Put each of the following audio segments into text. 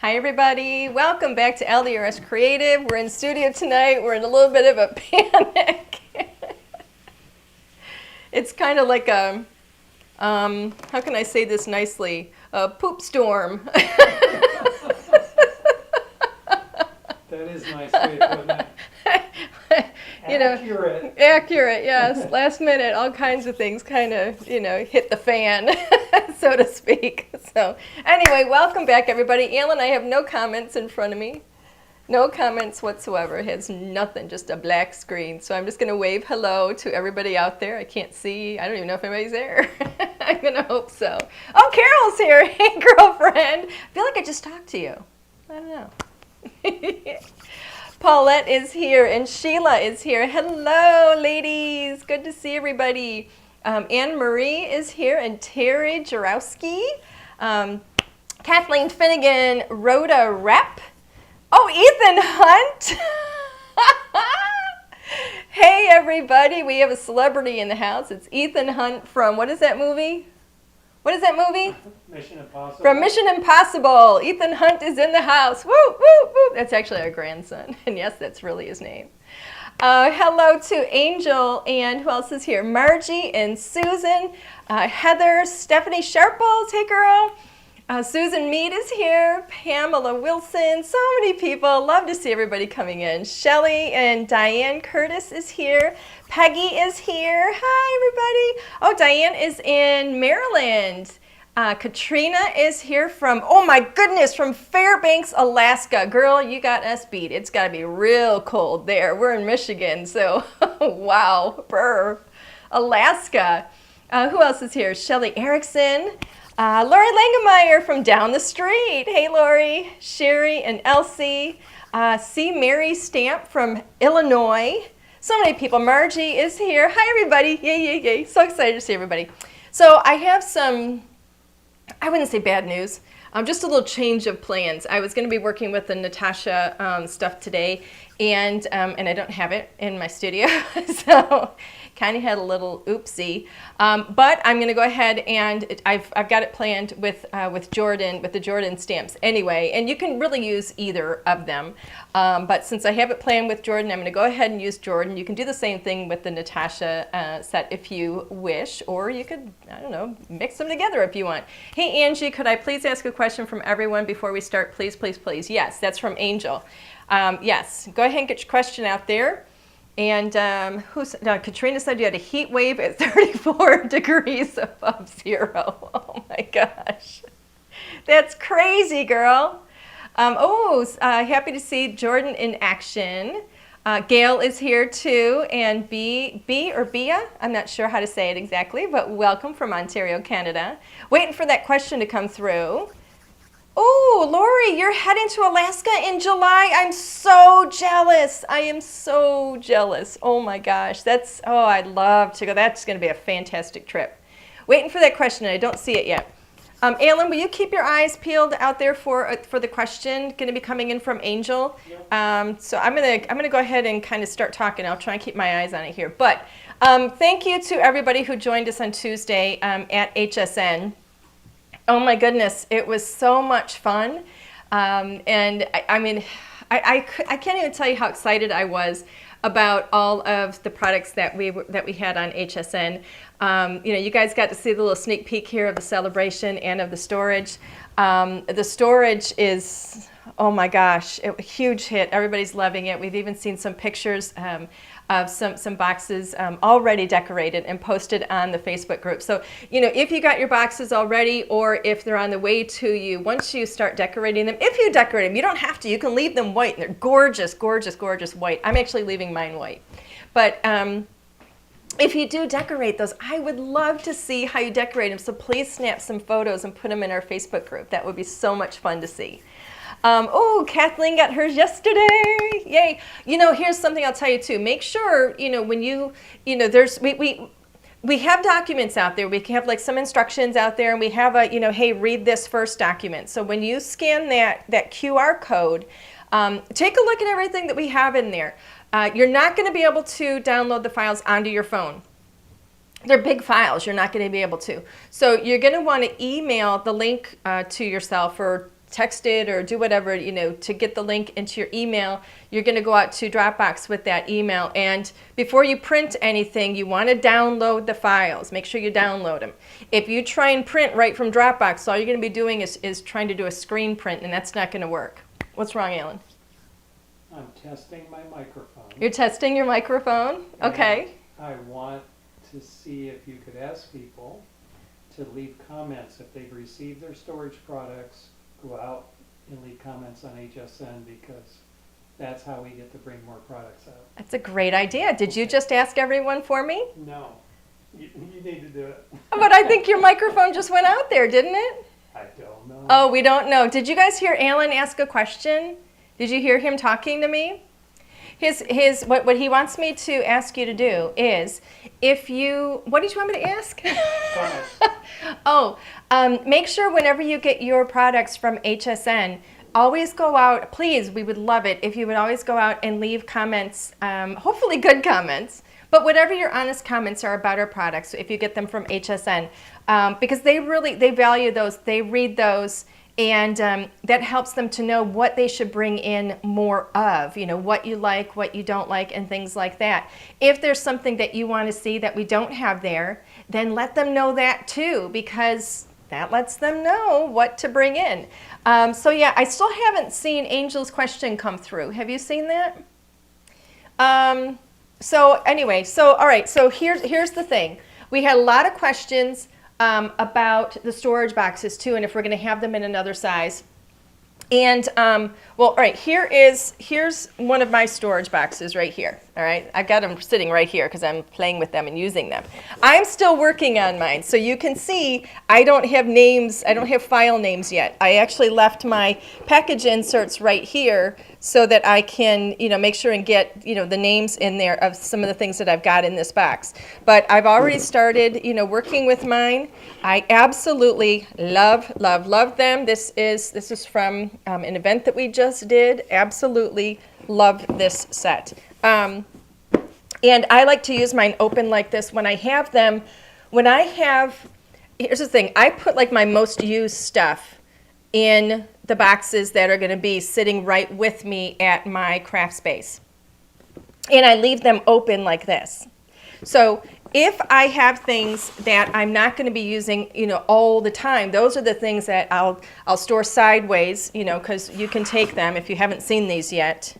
Hi everybody, welcome back to LDRS Creative. We're in studio tonight. We're in a little bit of a panic. It's kind of like a, how can I say this nicely? A poop storm. That is a nice way of putting it. Accurate. Accurate, yes. Last minute, all kinds of things kind of, hit the fan, so to speak. So anyway, welcome back, everybody. Alan, I have no comments in front of me. No comments whatsoever. It has nothing, just a black screen. So I'm just going to wave hello to everybody out there. I can't see. I don't even know if anybody's there. I'm going to hope so. Oh, Carol's here. Hey, girlfriend. I feel like I just talked to you. I don't know. Paulette is here and Sheila is here. Hello, ladies. Good to see everybody. Anne Marie is here and Terry Jarowski. Kathleen Finnegan, Rhoda Rep. Oh, Ethan Hunt. Hey, everybody. We have a celebrity in the house. It's Ethan Hunt from, what is that movie? What is that movie? Mission Impossible. From Mission Impossible. Ethan Hunt is in the house. Woo, woo, woo. That's actually our grandson. And yes, that's really his name. Hello to Angel and who else is here? Margie and Susan. Heather, Stephanie Sharples. Hey, girl. Susan Mead is here. Pamela Wilson. So many people. Love to see everybody coming in. Shelly and Diane Curtis is here. Peggy is here. Hi, everybody. Oh, Diane is in Maryland. Katrina is here from, oh my goodness, from Fairbanks, Alaska. Girl, you got us beat. It's got to be real cold there. We're in Michigan, so wow. Brr. Alaska. Who else is here? Shelly Erickson. Lori Langemeyer from down the street. Hey, Lori. Sherry and Elsie. C. Mary Stamp from Illinois. So many people. Margie is here. Hi, everybody. Yay, yay, yay. So excited to see everybody. So I have some, I wouldn't say bad news, just a little change of plans. I was going to be working with the Natasha stuff today, and I don't have it in my studio, so kind of had a little oopsie. But I'm going to go ahead and I've got it planned with Jordan, with the Jordan stamps anyway, and you can really use either of them. But since I have it planned with Jordan, I'm going to go ahead and use Jordan. You can do the same thing with the Natasha set if you wish, or you could, I don't know, mix them together if you want. Hey, Angie, could I please ask a question from everyone before we start? Please, please, please. Yes, that's from Angel. Yes, go ahead and get your question out there. And Katrina said you had a heat wave at 34 degrees above zero. Oh my gosh. That's crazy, girl. Happy to see Jordan in action. Gail is here too, and B or Bia, I'm not sure how to say it exactly, but welcome from Ontario, Canada. Waiting for that question to come through. Oh, Lori, you're heading to Alaska in July. I'm so jealous. I am so jealous. Oh my gosh. I'd love to go. That's going to be a fantastic trip. Waiting for that question. I don't see it yet. Alan, will you keep your eyes peeled out there for the question going to be coming in from Angel? Yep. So I'm gonna go ahead and kind of start talking. I'll try and keep my eyes on it here. But thank you to everybody who joined us on Tuesday at HSN. Oh my goodness, it was so much fun, and I can't even tell you how excited I was about all of the products that we had on HSN. You guys got to see the little sneak peek here of the celebration and of the storage. The storage is, oh my gosh, a huge hit. Everybody's loving it. We've even seen some pictures of some boxes already decorated and posted on the Facebook group. So, if you got your boxes already, or if they're on the way to you, once you start decorating them, if you decorate them, you don't have to. You can leave them white, and they're gorgeous, gorgeous, gorgeous white. I'm actually leaving mine white. But if you do decorate those, I would love to see how you decorate them. So please snap some photos and put them in our Facebook group. That would be so much fun to see. Kathleen got hers yesterday. Yay. Here's something I'll tell you too. Make sure, when we have documents out there. We have like some instructions out there, and we have a, hey, read this first document. So when you scan that QR code, take a look at everything that we have in there. You're not going to be able to download the files onto your phone. They're big files. You're not going to be able to. So you're going to want to email the link to yourself or text it or do whatever, to get the link into your email, you're going to go out to Dropbox with that email. And before you print anything, you want to download the files. Make sure you download them. If you try and print right from Dropbox, all you're going to be doing is trying to do a screen print, and that's not going to work. What's wrong, Alan? I'm testing my microphone. You're testing your microphone? Okay. I want to see if you could ask people to leave comments. If they've received their storage products, go out and leave comments on HSN, because that's how we get to bring more products out. That's a great idea. Did you just ask everyone for me? No, you need to do it. But I think your microphone just went out there, didn't it? I don't know. Oh, we don't know. Did you guys hear Alan ask a question? Did you hear him talking to me? What he wants me to ask you to do is, what did you want me to ask? Make sure whenever you get your products from HSN, always go out, please, we would love it if you would always go out and leave comments, hopefully good comments, but whatever your honest comments are about our products, if you get them from HSN, because they value those, they read those, and that helps them to know what they should bring in more of, what you like, what you don't like, and things like that. If there's something that you want to see that we don't have there, then let them know that too, because that lets them know what to bring in. So yeah, I still haven't seen Angel's question come through. Have you seen that? So anyway, all right, so here's the thing. We had a lot of questions about the storage boxes too, and if we're going to have them in another size. And well, all right, here's one of my storage boxes right here. All right, I've got them sitting right here because I'm playing with them and using them. I'm still working on mine, so you can see I don't have names, I don't have file names yet. I actually left my package inserts right here so that I can, make sure and get, the names in there of some of the things that I've got in this box. But I've already started, working with mine. I absolutely love them. This is from an event that we just did. Absolutely love this set. And I like to use mine open like this when I have them. Here's the thing, I put like my most used stuff in the boxes that are going to be sitting right with me at my craft space. And I leave them open like this. So if I have things that I'm not going to be using, all the time, those are the things that I'll store sideways, because you can take them if you haven't seen these yet.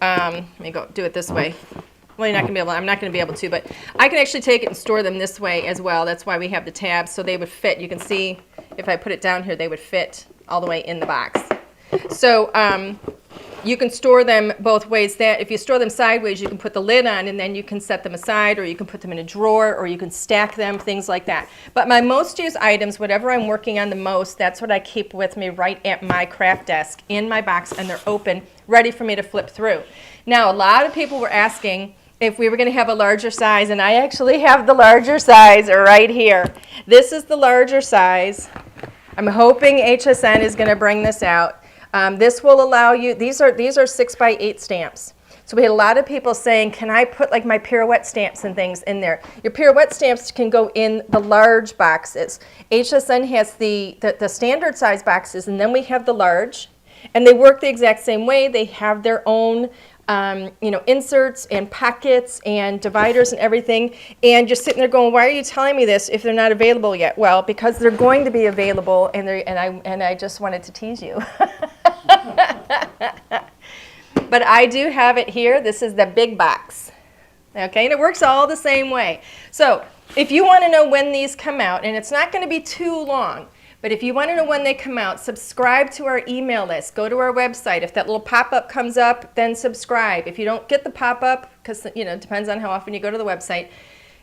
Let me go do it this way. Well, I'm not going to be able to, but I can actually take it and store them this way as well. That's why we have the tabs, so they would fit. You can see if I put it down here, they would fit all the way in the box. So you can store them both ways. That if you store them sideways, you can put the lid on and then you can set them aside, or you can put them in a drawer, or you can stack them, things like that. But my most used items, whatever I'm working on the most, that's what I keep with me right at my craft desk in my box, and they're open, ready for me to flip through. Now, a lot of people were asking if we were going to have a larger size, and I actually have the larger size right here. This is the larger size. I'm hoping HSN is going to bring this out. This will allow you, these are 6x8 stamps. So we had a lot of people saying, can I put like my pirouette stamps and things in there? Your pirouette stamps can go in the large boxes. HSN has the standard size boxes, and then we have the large, and they work the exact same way. They have their own inserts and pockets and dividers and everything, and you're sitting there going, why are you telling me this if they're not available yet? Well, because they're going to be available, and I just wanted to tease you. But I do have it here. This is the big box. Okay, and it works all the same way. So if you want to know when these come out, and it's not going to be too long, but if you want to know when they come out, subscribe to our email list. Go to our website. If that little pop-up comes up, then subscribe. If you don't get the pop-up, because it depends on how often you go to the website.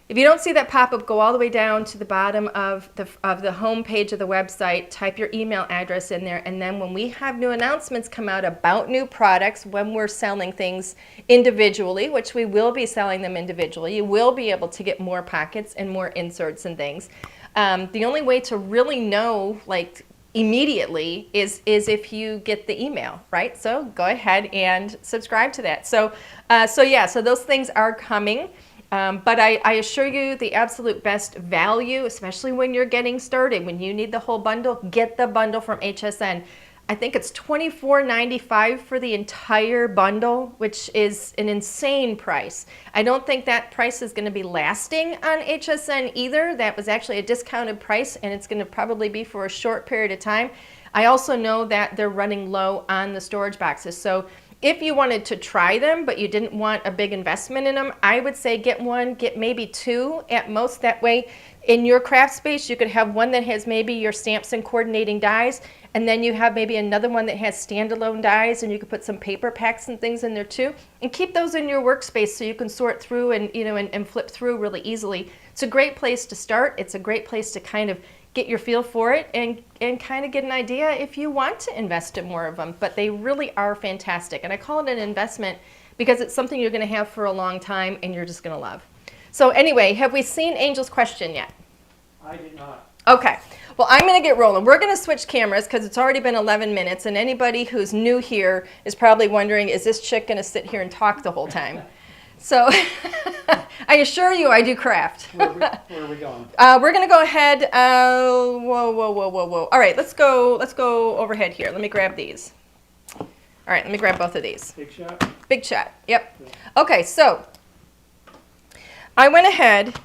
If you don't see that pop-up, go all the way down to the bottom of the home page of the website, type your email address in there, and then when we have new announcements come out about new products, when we're selling things individually, which we will be selling them individually, you will be able to get more pockets and more inserts and things. The only way to really know, like, immediately is if you get the email, right? So go ahead and subscribe to that. So those things are coming. But I assure you the absolute best value, especially when you're getting started, when you need the whole bundle, get the bundle from HSN. I think it's $24.95 for the entire bundle, which is an insane price. I don't think that price is going to be lasting on HSN either. That was actually a discounted price, and it's going to probably be for a short period of time. I also know that they're running low on the storage boxes. So if you wanted to try them, but you didn't want a big investment in them, I would say get one, get maybe two at most. That way, in your craft space, you could have one that has maybe your stamps and coordinating dies, and then you have maybe another one that has standalone dies, and you could put some paper packs and things in there too. And keep those in your workspace so you can sort through and and flip through really easily. It's a great place to start. It's a great place to kind of get your feel for it and kind of get an idea if you want to invest in more of them. But they really are fantastic. And I call it an investment because it's something you're going to have for a long time and you're just going to love. So anyway, have we seen Angel's question yet? I did not. Okay. Well, I'm going to get rolling. We're going to switch cameras because it's already been 11 minutes, and anybody who's new here is probably wondering, is this chick going to sit here and talk the whole time? So I assure you I do craft. Where are we going? We're going to go ahead. Whoa. All right, let's go overhead here. Let me grab these. All right, let me grab both of these. Big shot? Big shot, yep. Okay, so I went ahead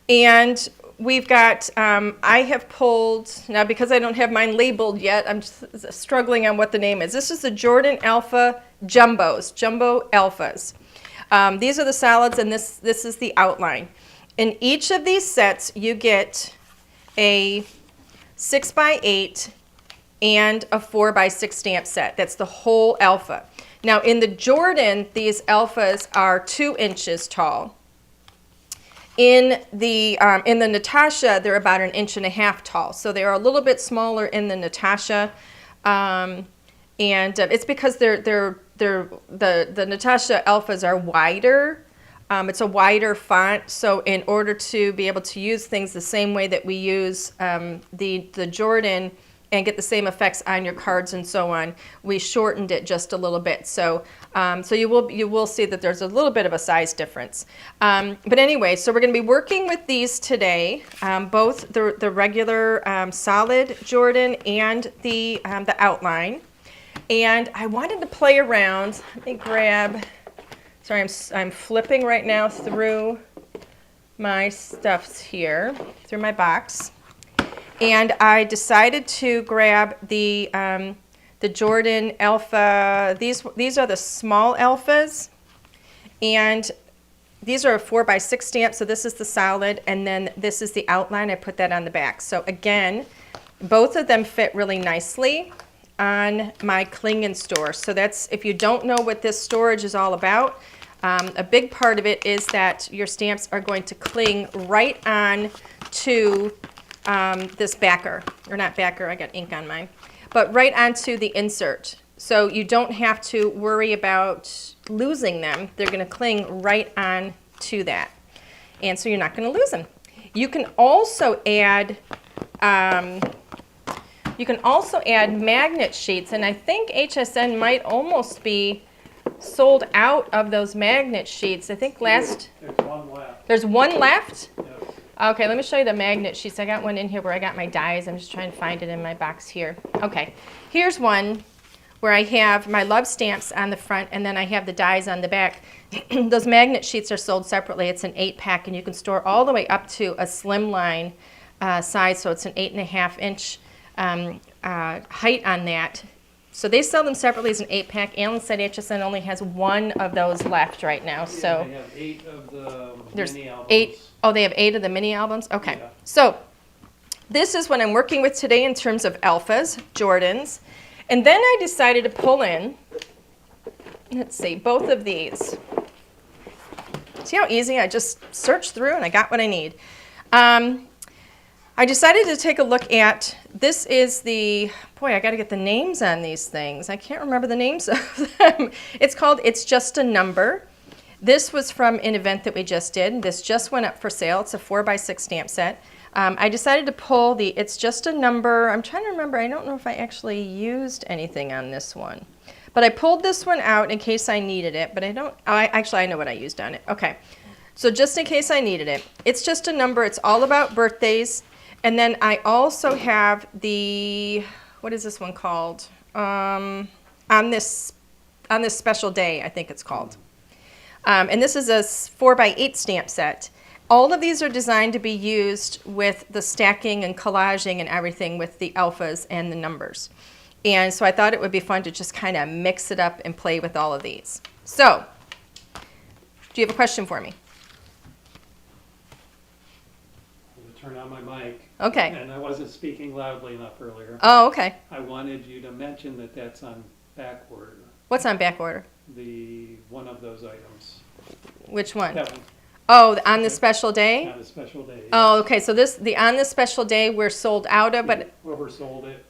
and we've got, I have pulled, now because I don't have mine labeled yet, I'm just struggling on what the name is. This is the Jordan Alpha Jumbos, Jumbo Alphas. These are the solids, and this is the outline. In each of these sets, you get a 6x8 and a 4x6 stamp set. That's the whole alpha. Now, in the Jordan, these alphas are 2 inches tall. In the Natasha, they're about 1.5 inches tall. So they are a little bit smaller in the Natasha, and it's because the Natasha alphas are wider. It's a wider font, so in order to be able to use things the same way that we use the Jordan and get the same effects on your cards and so on, we shortened it just a little bit. So you will see that there's a little bit of a size difference. But anyway, so we're going to be working with these today, both the regular solid Jordan and the outline. And I wanted to play around. Let me grab. Sorry, I'm flipping right now through my stuffs here, through my box. And I decided to grab the Jordan Alpha. These are the small alphas, and these are a 4x6 stamp. So this is the solid, and then this is the outline. I put that on the back. So again, both of them fit really nicely on my Cling and Store. So that's, if you don't know what this storage is all about, a big part of it is that your stamps are going to cling right on to this backer, or not backer, I got ink on mine, but right onto the insert. So you don't have to worry about losing them. They're going to cling right on to that. And so you're not going to lose them. You can also add magnet sheets, and I think HSN might almost be sold out of those magnet sheets. I think There's one left. There's one left? Yes. Okay, let me show you the magnet sheets. I got one in here where I got my dies. I'm just trying to find it in my box here. Okay, here's one where I have my love stamps on the front, and then I have the dies on the back. Those magnet sheets are sold separately. It's an 8-pack, and you can store all the way up to a slimline size, so it's an 8.5 inch height on that. So they sell them separately as an 8-pack. Alan said HSN only has one of those left right now. So they have 8 of the there's mini albums. 8. Oh, they have 8 of the mini albums? Okay. Yeah. So this is what I'm working with today in terms of alphas, Jordans. And then I decided to pull in, let's see, both of these. See how easy? I just searched through and I got what I need. I decided to take a look at, this is the, boy, I got to get the names on these things. I can't remember the names of them. It's called It's Just a Number. This was from an event that we just did. This just went up for sale. It's a 4x6 stamp set. I decided to pull the It's Just a Number. I'm trying to remember. I don't know if I actually used anything on this one. But I pulled this one out in case I needed it. But I don't, actually I know what I used on it. Okay. So just in case I needed it. It's Just a Number. It's all about birthdays. And then I also have the, what is this one called? on this special day, I think it's called. And this is a 4x8 stamp set. All of these are designed to be used with the stacking and collaging and everything with the alphas and the numbers. And so I thought it would be fun to just kind of mix it up and play with all of these. So, do you have a question for me? I'm going to turn on my mic. Okay. And I wasn't speaking loudly enough earlier. Oh, okay. I wanted you to mention that that's on back order. What's on back order? One of those items. Which one? That one. Oh, on the special day? On the special day. Yes. Oh, okay. So on this special day, we're sold out of, but We oversold it.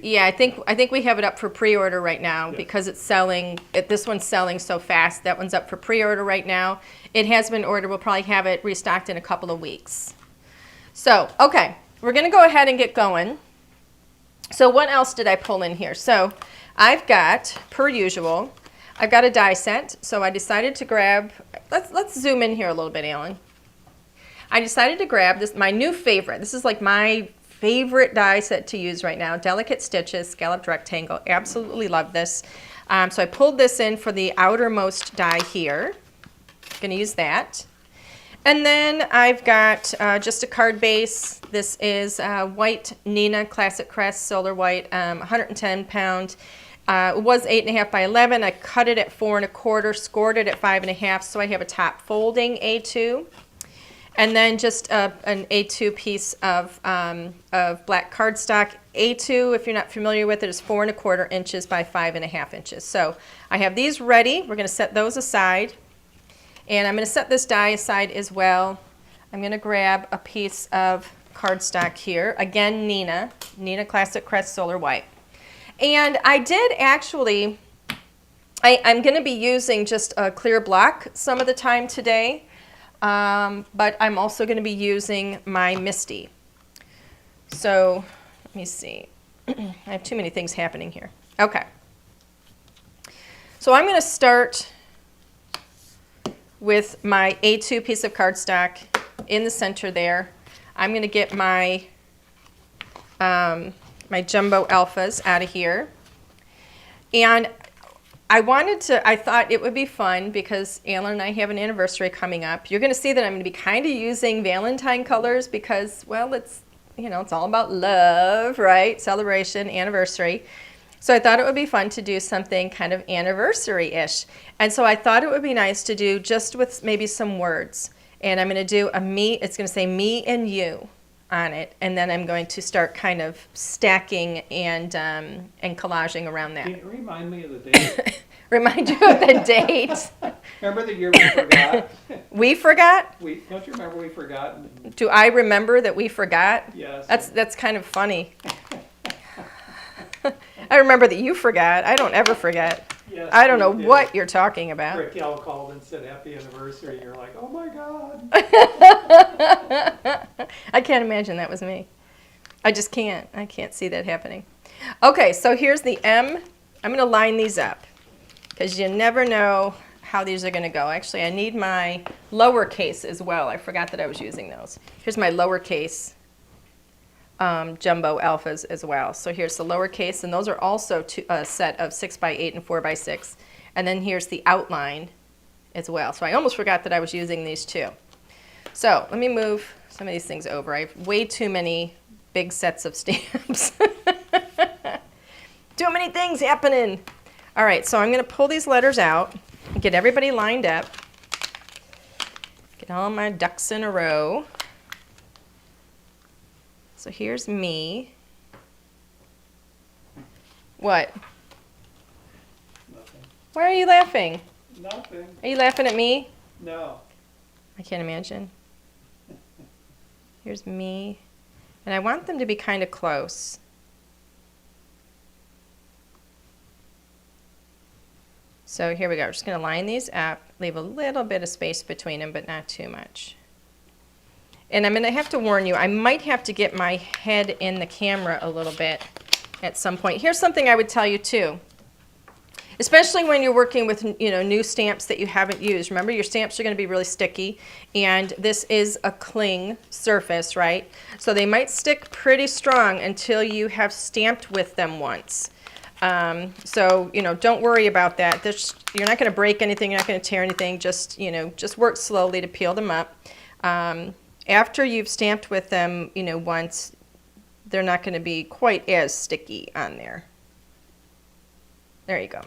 yeah, I think we have it up for pre-order right now Yes. because it's selling. This one's selling so fast. That one's up for pre-order right now. It has been ordered. We'll probably have it restocked in a couple of weeks. So, okay, we're going to go ahead and get going. So what else did I pull in here? So I've got, per usual, I've got a die set. So I decided to grab, let's zoom in here a little bit, Alan. I decided to grab this, my new favorite. This is like my favorite die set to use right now. Delicate Stitches, Scalloped Rectangle. Absolutely love this. So I pulled this in for the outermost die here. Going to use that. And then I've got just a card base. This is white Neenah Classic Crest, Solar White, 110 pound. It was 8.5 by 11. I cut it at 4 1/4, scored it at 5.5, so I have a top folding A2. And then just an A2 piece of black cardstock. A2, if you're not familiar with it, is 4 1/4 inches by 5.5 inches. So I have these ready. We're going to set those aside. And I'm going to set this die aside as well. I'm going to grab a piece of cardstock here. Again, Neenah Classic Crest Solar White. And I did actually, I'm going to be using just a clear block some of the time today. But I'm also going to be using my Misty. So let me see. I have too many things happening here. Okay. So I'm going to start with my A2 piece of cardstock in the center there. I'm going to get my my jumbo alphas out of here. And I thought it would be fun because Alan and I have an anniversary coming up. You're going to see that I'm going to be kind of using Valentine colors because, well, it's all about love, right? Celebration, anniversary. So I thought it would be fun to do something kind of anniversary-ish. And so I thought it would be nice to do just with maybe some words. And I'm going to do it's going to say me and you on it. And then I'm going to start kind of stacking and collaging around that. Can you remind me of the date? Remind you of the date. Remember the year we forgot? We forgot? Don't you remember we forgot? Do I remember that we forgot? Yes. That's kind of funny. I remember that you forgot. I don't ever forget. Yes, I don't know did. what you're talking about. Raquel called and said happy anniversary. And you're like, oh my God. I can't imagine that was me. I just can't. I can't see that happening. Okay, so here's the M. I'm going to line these up because you never know how these are going to go. Actually, I need my lowercase as well. I forgot that I was using those. Here's my lowercase jumbo alphas as well. So here's the lowercase, and those are also a set of 6x8 and 4x6. And then here's the outline as well. So I almost forgot that I was using these too. So let me move some of these things over. I have way too many big sets of stamps. Too many things happening. All right, so I'm going to pull these letters out, get everybody lined up, get all my ducks in a row. So here's me. What? Nothing. Why are you laughing? Nothing. Are you laughing at me? No. I can't imagine. Here's me. And I want them to be kind of close. So here we go. We're just going to line these up, leave a little bit of space between them, but not too much. And I'm going to have to warn you, I might have to get my head in the camera a little bit at some point. Here's something I would tell you too. Especially when you're working with new stamps that you haven't used. Remember, your stamps are going to be really sticky, and this is a cling surface, right? So they might stick pretty strong until you have stamped with them once. So, you know, don't worry about that. You're not going to break anything. You're not going to tear anything. Just, you know, just work slowly to peel them up. After you've stamped with them, you know, once, they're not going to be quite as sticky on there. There you go.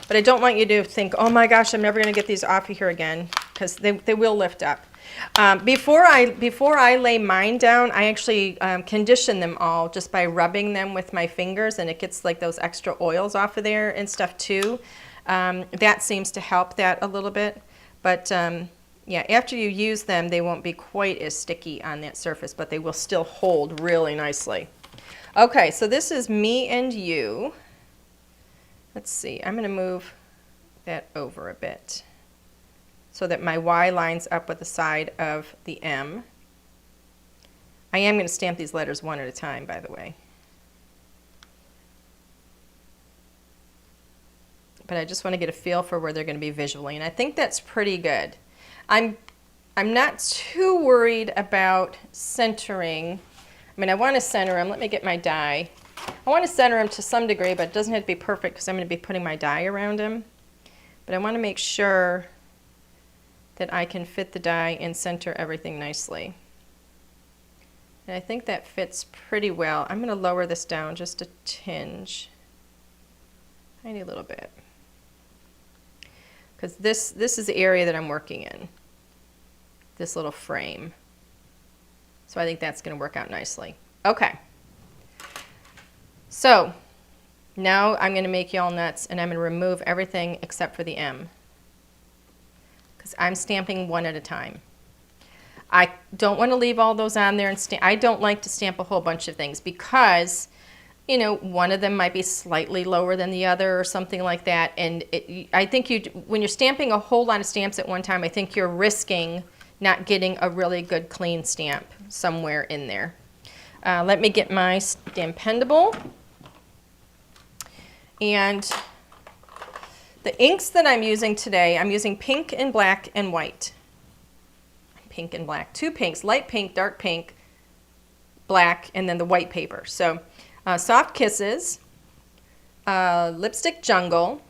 But I don't want you to think, oh my gosh, I'm never going to get these off of here again, because they will lift up. Before I lay mine down, I actually condition them all just by rubbing them with my fingers, and it gets like those extra oils off of there and stuff too. That seems to help that a little bit. But yeah, after you use them, they won't be quite as sticky on that surface, but they will still hold really nicely. Okay, so this is me and you. Let's see, I'm going to move that over a bit so that my Y lines up with the side of the M. I am going to stamp these letters one at a time, by the way. But I just want to get a feel for where they're going to be visually, and I think that's pretty good. I'm not too worried about centering. I mean, I want to center them. Let me get my die. I want to center them to some degree, but it doesn't have to be perfect because I'm going to be putting my die around them. But I want to make sure that I can fit the die and center everything nicely. And I think that fits pretty well. I'm going to lower this down just a tinge. Tiny little bit. Because this is the area that I'm working in. This little frame. So I think that's going to work out nicely. Okay. So now I'm going to make y'all nuts, and I'm going to remove everything except for the M, because I'm stamping one at a time. I don't want to leave all those on there and stamp. I don't like to stamp a whole bunch of things because, you know, one of them might be slightly lower than the other or something like that. And I think when you're stamping a whole lot of stamps at one time, I think you're risking not getting a really good clean stamp somewhere in there. Let me get my Stampendable. And the inks that I'm using today, I'm using pink and black and white. Pink and black. Two pinks, light pink, dark pink, black, and then the white paper. So Soft Kisses, Lipstick Jungle,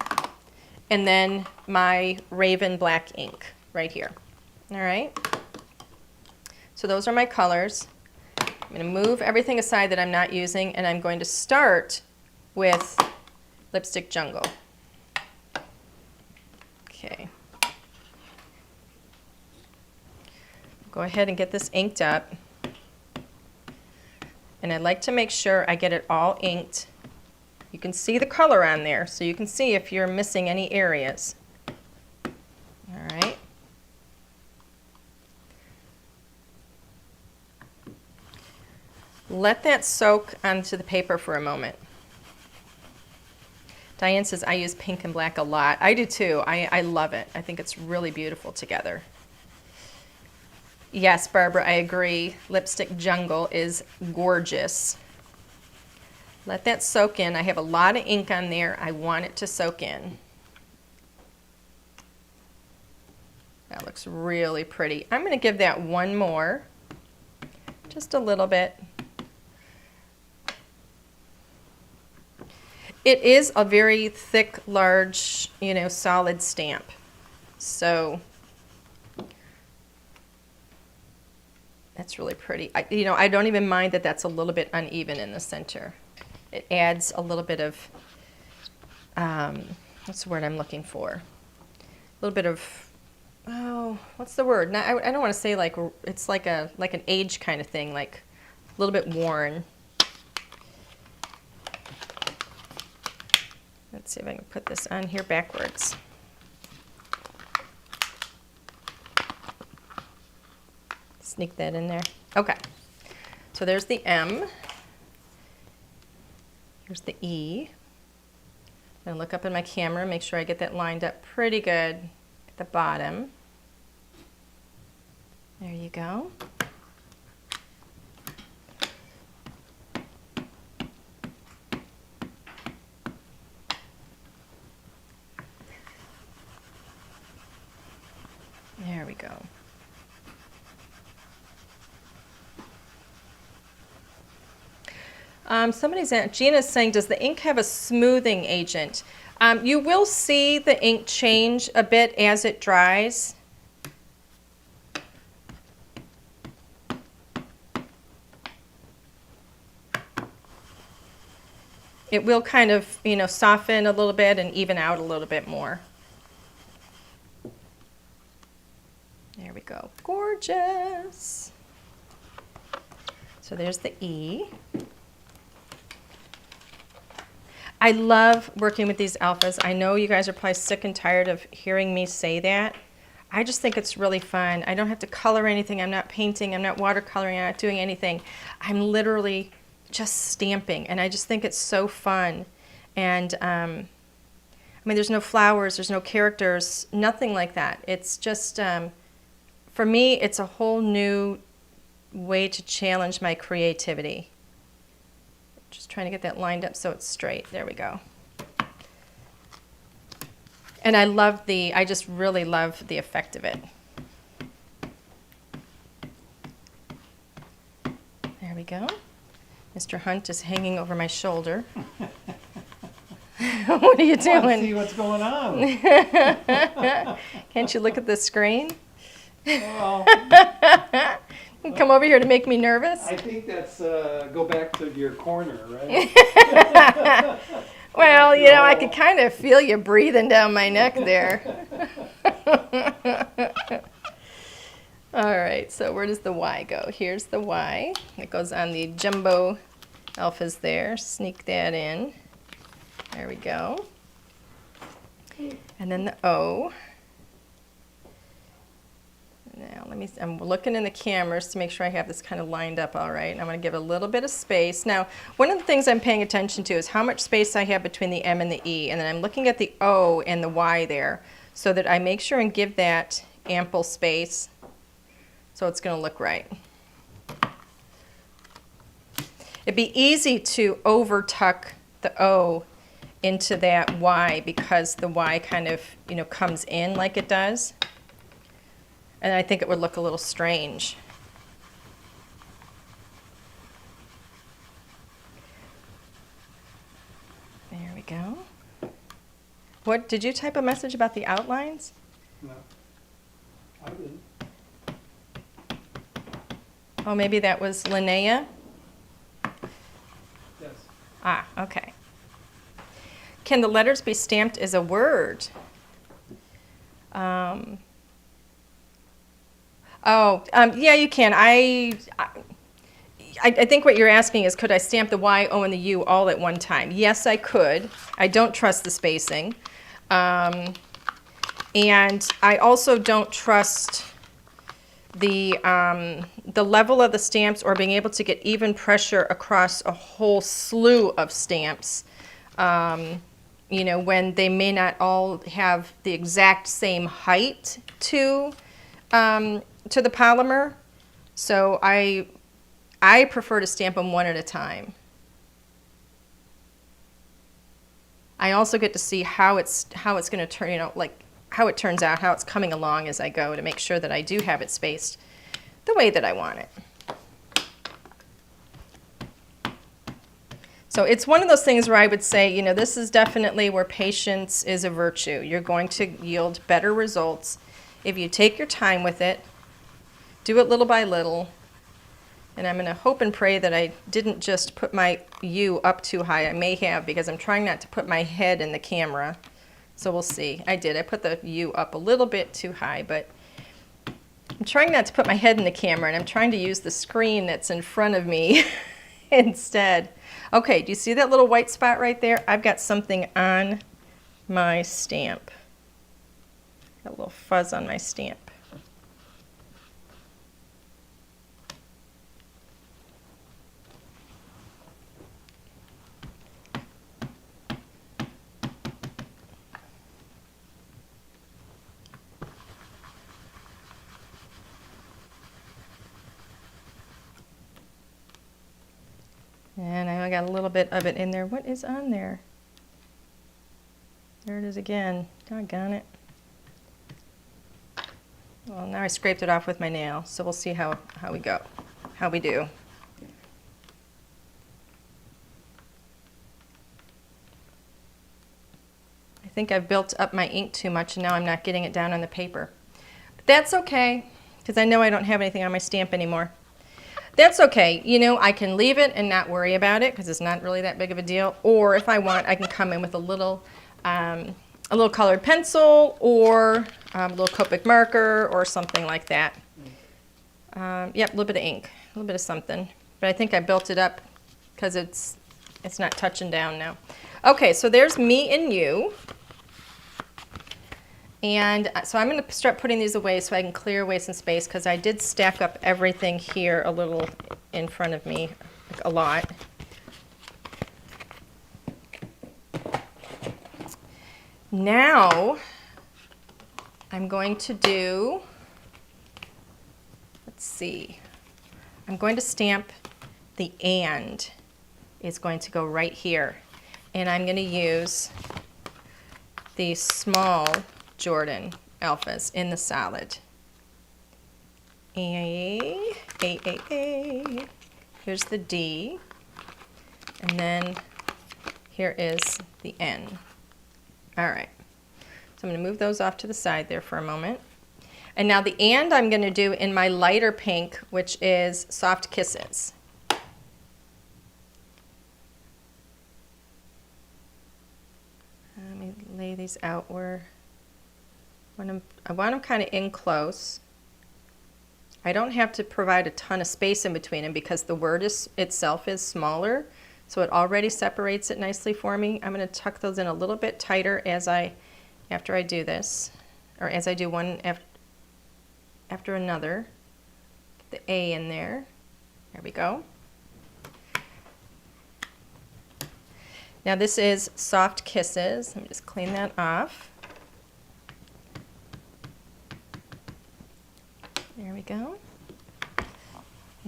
and then my Raven black ink right here. All right. So those are my colors. I'm going to move everything aside that I'm not using, and I'm going to start with Lipstick Jungle. Okay. Go ahead and get this inked up. And I like to make sure I get it all inked. You can see the color on there, so you can see if you're missing any areas. All right. Let that soak onto the paper for a moment. Diane says, I use pink and black a lot. I do too. I love it. I think it's really beautiful together. Yes, Barbara, I agree. Lipstick Jungle is gorgeous. Let that soak in. I have a lot of ink on there. I want it to soak in. That looks really pretty. I'm going to give that one more, just a little bit. It is a very thick, large, you know, solid stamp. So that's really pretty. I don't even mind that that's a little bit uneven in the center. It adds a little bit of, what's the word I'm looking for? A little bit of, oh, what's the word? I don't want to say like, it's like an age kind of thing, like a little bit worn. Let's see if I can put this on here backwards. Sneak that in there. Okay, so there's the M. Here's the E. I'm going to look up in my camera, make sure I get that lined up pretty good at the bottom. There you go. There we go. Gina's saying, does the ink have a smoothing agent? You will see the ink change a bit as it dries. It will kind of, soften a little bit and even out a little bit more. There we go. Gorgeous. So there's the E. I love working with these alphas. I know you guys are probably sick and tired of hearing me say that. I just think it's really fun. I don't have to color anything. I'm not painting. I'm not watercoloring. I'm not doing anything. I'm literally just stamping, and I just think it's so fun. And I mean, there's no flowers, there's no characters, nothing like that. It's just, for me, it's a whole new way to challenge my creativity. Just trying to get that lined up so it's straight. There we go. And I just really love the effect of it. There we go. Mr. Hunt is hanging over my shoulder. What are you doing? I want to see what's going on. Can't you look at the screen? Well, Come over here to make me nervous? I think that's go back to your corner, right? Well, I could kind of feel you breathing down my neck there. All right, so where does the Y go? Here's the Y. It goes on the jumbo alphas there. Sneak that in. There we go. And then the O. Now, I'm looking in the cameras to make sure I have this kind of lined up all right. I'm going to give a little bit of space. Now, one of the things I'm paying attention to is how much space I have between the M and the E. And then I'm looking at the O and the Y there so that I make sure and give that ample space so it's going to look right. It'd be easy to over tuck the O into that Y because the Y kind of, comes in like it does. And I think it would look a little strange. There we go. What, did you type a message about the outlines? No, I didn't. Oh, maybe that was Linnea? Yes. Ah, okay. Can the letters be stamped as a word? Yeah, you can. I think what you're asking is, could I stamp the Y, O, and the U all at one time? Yes, I could. I don't trust the spacing. And I also don't trust the level of the stamps or being able to get even pressure across a whole slew of stamps, when they may not all have the exact same height to the polymer. So I prefer to stamp them one at a time. I also get to see how it's going to turn, like how it turns out, how it's coming along as I go to make sure that I do have it spaced the way that I want it. So it's one of those things where I would say, this is definitely where patience is a virtue. You're going to yield better results if you take your time with it, do it little by little, and I'm going to hope and pray that I didn't just put my U up too high. I may have, because I'm trying not to put my head in the camera. So we'll see. I did. I put the U up a little bit too high, but I'm trying not to put my head in the camera, and I'm trying to use the screen that's in front of me instead. Okay, do you see that little white spot right there? I've got something on my stamp. Got a little fuzz on my stamp. And I got a little bit of it in there. What is on there? There it is again. Doggone it. Well, now I scraped it off with my nail, so we'll see how we go, how we do. think I've built up my ink too much and now I'm not getting it down on the paper. But that's okay, because I know I don't have anything on my stamp anymore. That's okay. You know, I can leave it and not worry about it because it's not really that big of a deal. Or if I want, I can come in with a little colored pencil or a little Copic marker or something like that. Yep, a little bit of ink, a little bit of something. But I think I built it up because it's not touching down now. Okay, so there's me and you. And so I'm going to start putting these away so I can clear away some space, because I did stack up everything here a little in front of me, like a lot. Now I'm going to do, let's see, I'm going to stamp the "and" is going to go right here. And I'm going to use the small Jordan alphas in the solid. A. Here's the D. And then here is the N. All right. So I'm going to move those off to the side there for a moment. And now the "and" I'm going to do in my lighter pink, which is Soft Kisses. Let me lay these out where I want them kind of in close. I don't have to provide a ton of space in between them because the word itself is smaller, so it already separates it nicely for me. I'm going to tuck those in a little bit tighter after I do this, or as I do one after another. Get the A in there. There we go. Now this is Soft Kisses. Let me just clean that off. There we go.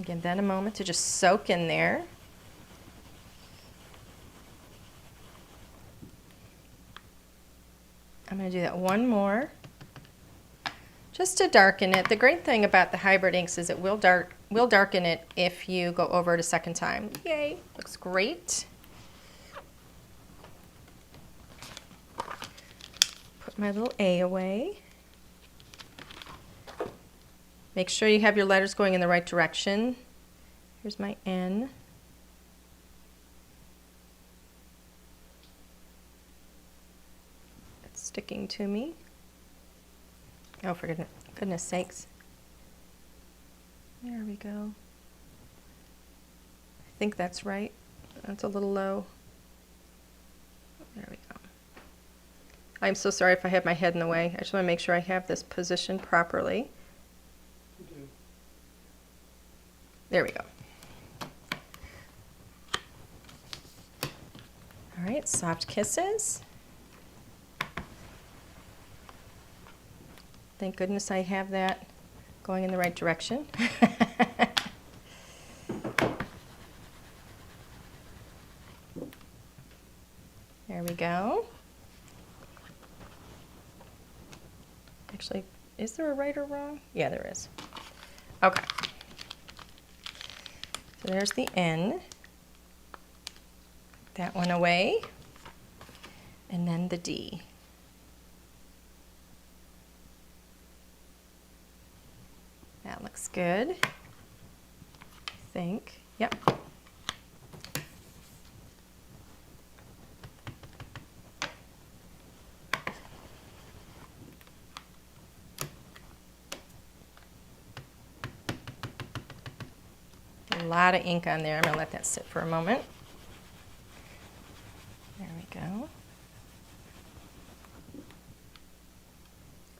Give that a moment to just soak in there. I'm going to do that one more, just to darken it. The great thing about the hybrid inks is it will darken it if you go over it a second time. Yay! Looks great. Put my little A away. Make sure you have your letters going in the right direction. Here's my N. It's sticking to me. Oh, for goodness sakes. There we go. I think that's right. That's a little low. There we go. I'm so sorry if I have my head in the way. I just want to make sure I have this positioned properly. There we go. All right, Soft Kisses. Thank goodness I have that going in the right direction. There we go. Actually, is there a right or wrong? Yeah, there is. Okay. So there's the N. That one away. And then the D. That looks good, I think. Yep. A lot of ink on there. I'm going to let that sit for a moment. There we go.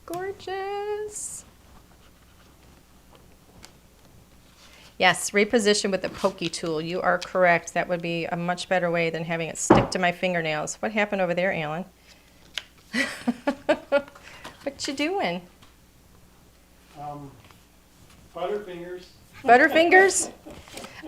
Gorgeous. Yes, reposition with the pokey tool. You are correct. That would be a much better way than having it stick to my fingernails. What happened over there, Alan? What you doing? Butterfingers. Butterfingers?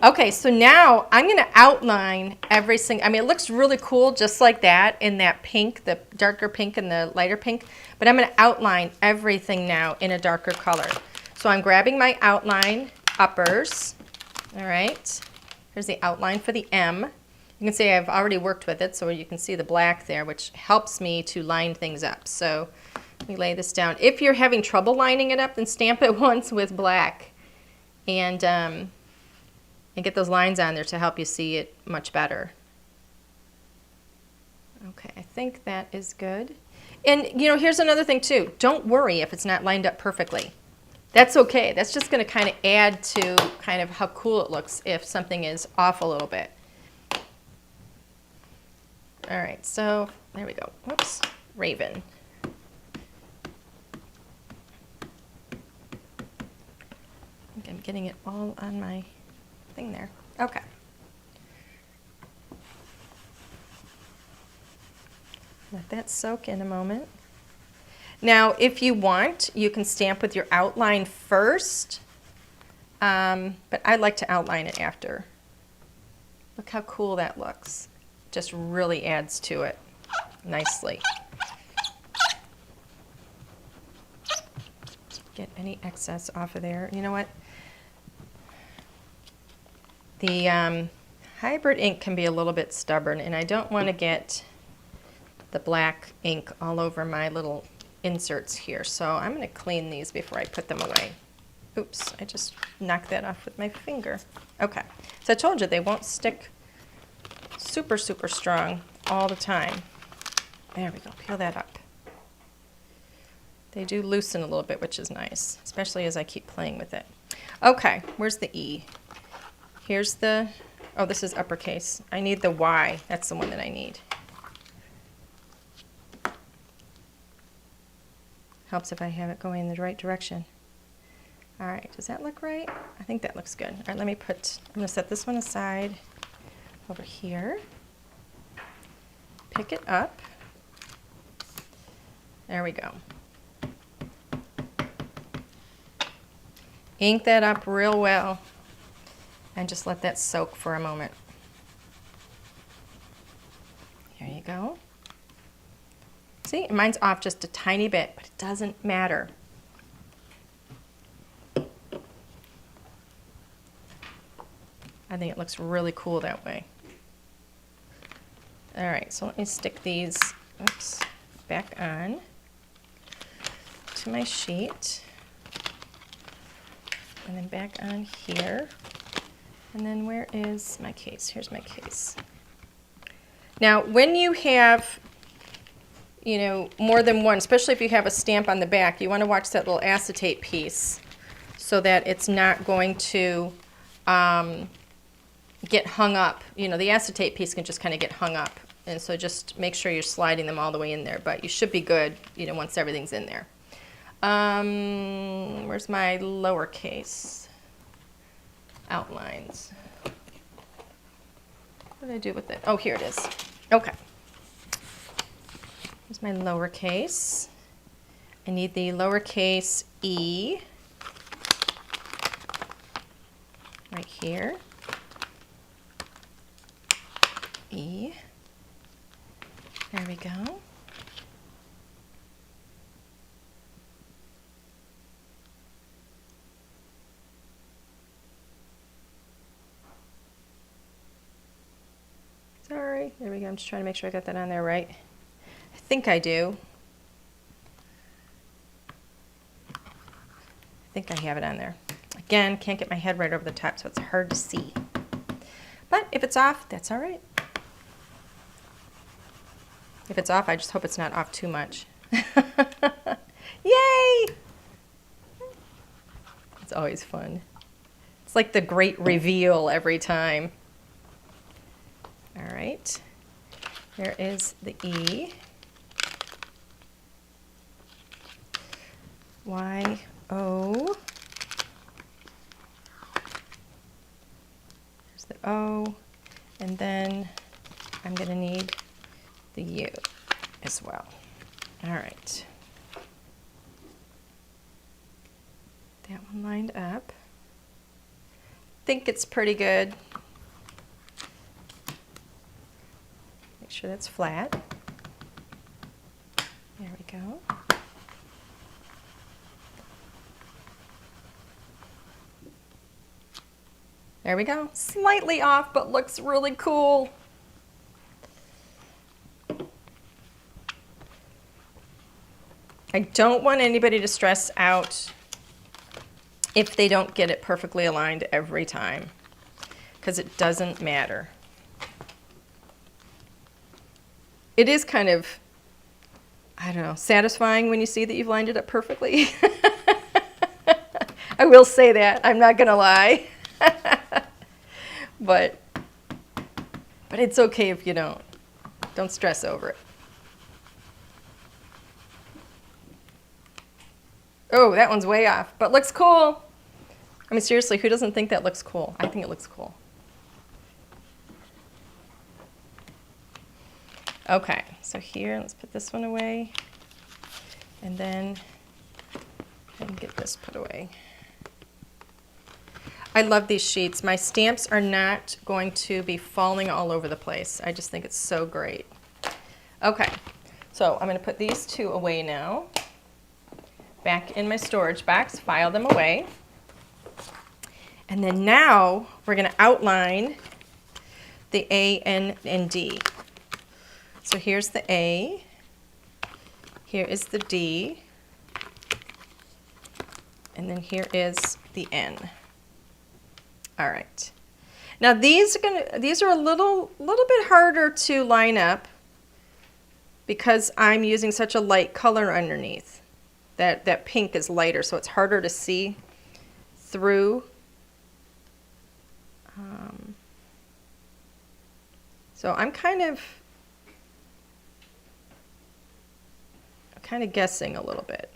Okay, so now I'm going to outline every single, I mean, it looks really cool just like that in that pink, the darker pink and the lighter pink, but I'm going to outline everything now in a darker color. So I'm grabbing my outline uppers, all right, here's the outline for the M, You can see I've already worked with it, so you can see the black there, which helps me to line things up. So let me lay this down. If you're having trouble lining it up, then stamp it once with black and get those lines on there to help you see it much better. Okay, I think that is good. And, you know, here's another thing, too. Don't worry if it's not lined up perfectly. That's okay. That's just going to kind of add to kind of how cool it looks if something is off a little bit. All right, so there we go. Whoops, Raven. I think I'm getting it all on my thing there. Okay. Let that soak in a moment. Now, if you want, you can stamp with your outline first, but I like to outline it after. Look how cool that looks. Just really adds to it nicely. Get any excess off of there. You know what? The hybrid ink can be a little bit stubborn, and I don't want to get the black ink all over my little inserts here. So I'm going to clean these before I put them away. Oops, I just knocked that off with my finger. Okay, so I told you they won't stick super, super strong all the time. There we go, peel that up. They do loosen a little bit, which is nice, especially as I keep playing with it. Okay, where's the E? Here's the, oh, this is uppercase. I need the Y, that's the one that I need. Helps if I have it going in the right direction. All right, does that look right? I think that looks good. All right, let me put, I'm gonna set this one aside over here. Pick it up. There we go. Ink that up real well and just let that soak for a moment. There you go. See, mine's off just a tiny bit, but it doesn't matter. I think it looks really cool that way. All right, so let me stick these, oops, back on to my sheet. And then back on here. And then where is my case? Here's my case. Now, when you have, you know, more than one, especially if you have a stamp on the back, you want to watch that little acetate piece so that it's not going to get hung up. You know, the acetate piece can just kind of get hung up. And so just make sure you're sliding them all the way in there. But you should be good, you know, once everything's in there. Where's my lowercase outlines? What did I do with it? Oh, here it is. Okay. Here's my lowercase. I need the lowercase e right here. E. There we go. Sorry, there we go. I'm just trying to make sure I got that on there right. I think I do. I think I have it on there. Again, can't get my head right over the top, so it's hard to see. But if it's off, that's all right. If it's off, I just hope it's not off too much. Yay! It's always fun. It's like the great reveal every time. All right, there is the E. Y, O. There's the O. And then I'm going to need the U as well. All right. That one lined up. I think it's pretty good. Make sure that's flat. There we go. There we go. Slightly off, but looks really cool. I don't want anybody to stress out if they don't get it perfectly aligned every time, because it doesn't matter. It is kind of, I don't know, satisfying when you see that you've lined it up perfectly. I will say that, I'm not gonna lie. But it's okay if you don't. Don't stress over it. Oh, that one's way off, but looks cool. I mean, seriously, who doesn't think that looks cool? I think it looks cool. Okay, so here, let's put this one away. And then I can get this put away. I love these sheets. My stamps are not going to be falling all over the place. I just think it's so great. Okay, so I'm gonna put these two away now. Back in my storage box, file them away. And then now we're gonna outline the A, N, and D. So here's the A, here is the D, and then here is the N. All right. Now these are a little bit harder to line up because I'm using such a light color underneath. That pink is lighter, so it's harder to see through. So I'm kind of guessing a little bit,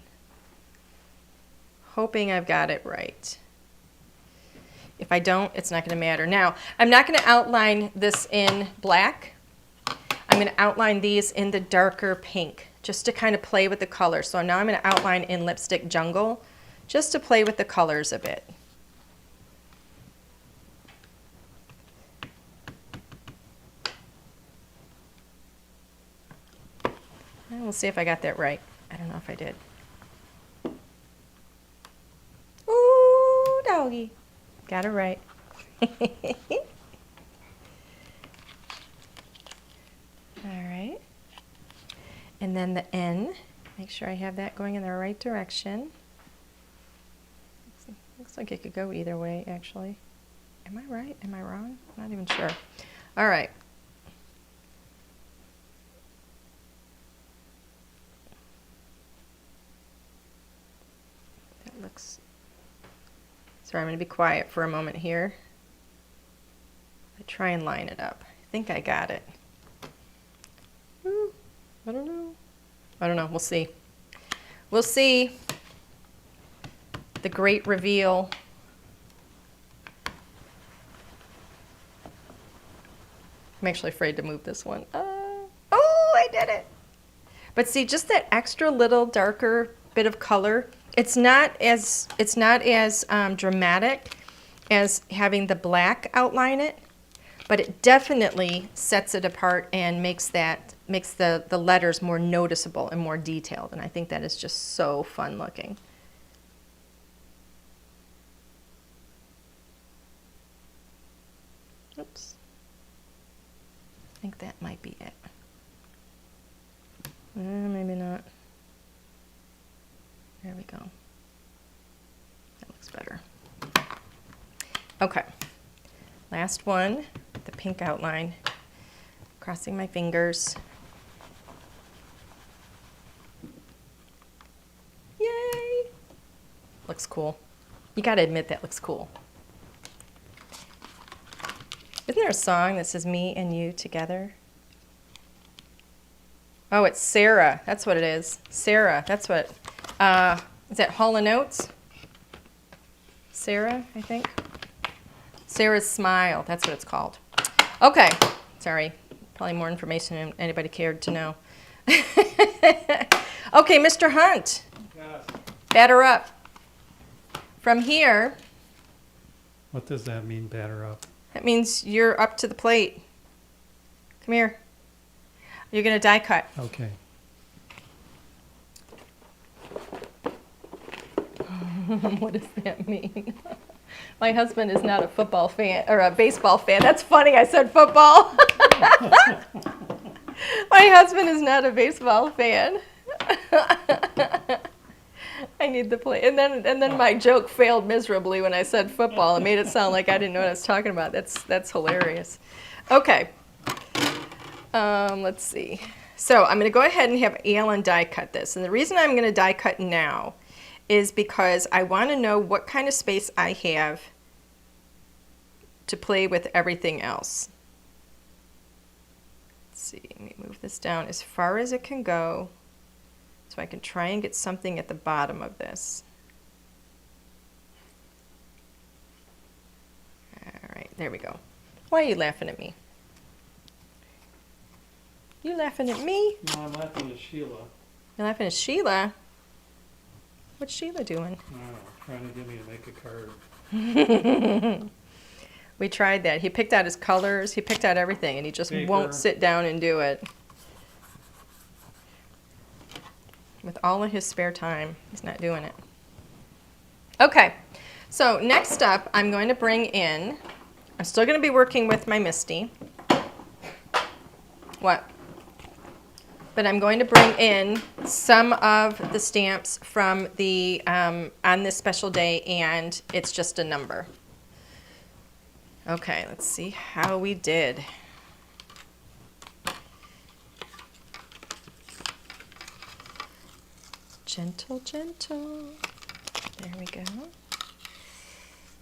hoping I've got it right. If I don't, it's not going to matter. Now, I'm not going to outline this in black. I'm going to outline these in the darker pink, just to kind of play with the colors. So now I'm going to outline in Lipstick Jungle, just to play with the colors a bit. And we'll see if I got that right. I don't know if I did. Ooh, doggy. Got it right. All right. And then the N, make sure I have that going in the right direction. Looks like it could go either way, actually. Am I right? Am I wrong? I'm not even sure. All right. That looks... Sorry, I'm going to be quiet for a moment here. I try and line it up. I think I got it. I don't know. I don't know. We'll see. We'll see. The great reveal. I'm actually afraid to move this one. Oh, I did it. But see, just that extra little darker bit of color, it's not as dramatic as having the black outline it, but it definitely sets it apart and makes the letters more noticeable and more detailed, and I think that is just so fun looking. Oops. I think that might be it. Maybe not. There we go. That looks better. Okay. Last one, the pink outline. Crossing my fingers. Yay! Looks cool. You gotta admit that looks cool. Isn't there a song that says me and you together? Oh, it's Sarah. That's what it is. Sarah. That's what. Is that Hall & Oates? Sarah, I think. Sarah's Smile. That's what it's called. Okay. Sorry. Probably more information than anybody cared to know. Okay, Mr. Hunt. Yes. Batter up. From here. What does that mean, batter up? That means you're up to the plate. Come here. You're going to die cut. Okay. What does that mean? My husband is not a football fan, or a baseball fan. That's funny, I said football. My husband is not a baseball fan. I need the play. And then my joke failed miserably when I said football. It made it sound like I didn't know what I was talking about. That's hilarious. Okay. Let's see. So I'm going to go ahead and have Alan die cut this. And the reason I'm going to die cut now is because I want to know what kind of space I have to play with everything else. Let's see. Let me move this down as far as it can go so I can try and get something at the bottom of this. All right, there we go. Why are you laughing at me? You laughing at me? No, I'm laughing at Sheila. You're laughing at Sheila? What's Sheila doing? I don't know, trying to get me to make a card. We tried that. He picked out his colors, he picked out everything, and he just Paper. won't sit down and do it. With all of his spare time, he's not doing it. Okay, so next up, I'm going to bring in, I'm still going to be working with my Misty. What? But I'm going to bring in some of the stamps from the on this special day, and it's just a number. Okay, let's see how we did. Gentle, gentle. There we go.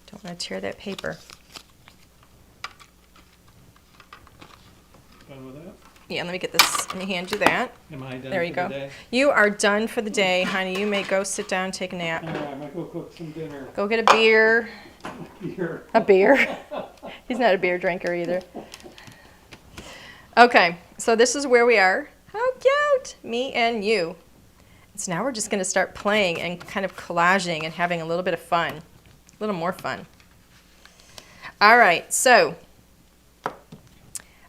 Don't want to tear that paper. Done with that? Yeah, let me get this. Let me hand you that. Am I done There you for go. the day? You are done for the day, honey. You may go sit down and take a nap. All right, I'm gonna go cook some dinner. Go get a beer. Here. A beer. He's not a beer drinker either. Okay, so this is where we are. How cute! Me and you. So now we're just going to start playing and kind of collaging and having a little bit of fun. A little more fun. All right, so